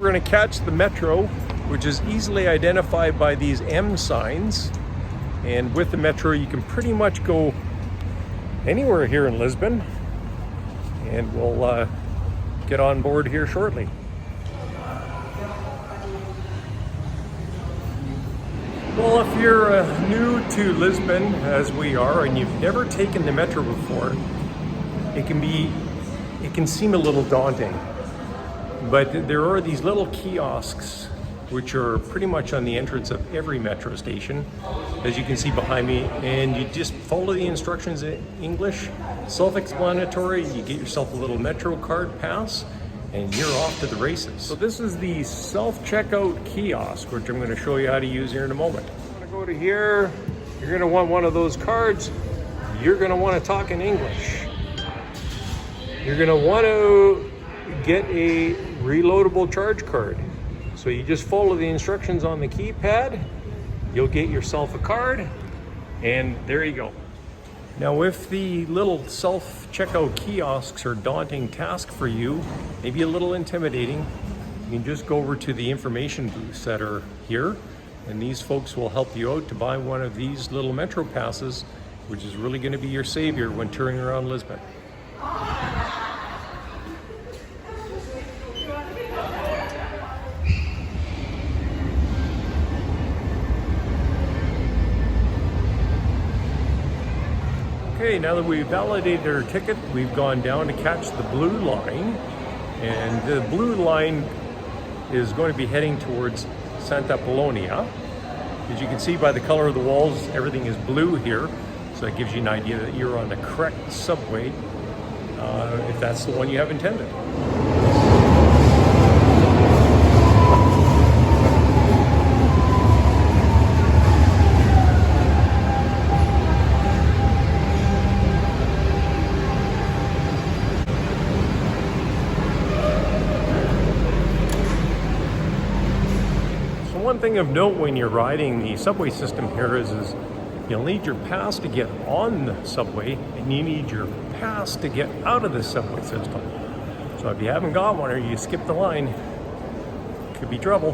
We're going to catch the Metro, which is easily identified by these M signs. And with the Metro, you can pretty much go anywhere here in Lisbon. And we'll get on board here shortly. Well, if you're new to Lisbon, as we are, and you've never taken the Metro before, it can seem a little daunting. But there are these little kiosks which are pretty much on the entrance of every metro station, as you can see behind me, and you just follow the instructions in English, self-explanatory. You get yourself a little Metro card pass and you're off to the races. So this is the self-checkout kiosk, which I'm going to show you how to use here in a moment. I'm going to go to here. You're going to want one of those cards. You're going to want to talk in English. You're going to want to get a reloadable charge card. So you just follow the instructions on the keypad, you'll get yourself a card, and there you go. Now, if the little self-checkout kiosks are a daunting task for you, maybe a little intimidating, you can just go over to the information booths that are here, and these folks will help you out to buy one of these little Metro passes, which is really going to be your savior when touring around Lisbon. Okay, now that we've validated our ticket, we've gone down to catch the blue line. And the blue line is going to be heading towards Santa Polonia. As you can see by the color of the walls, everything is blue here. So that gives you an idea that you're on the correct subway, if that's the one you have intended. One thing of note when you're riding the subway system here is you'll need your pass to get on the subway, and you need your pass to get out of the subway system. So if you haven't got one or you skip the line, it could be trouble.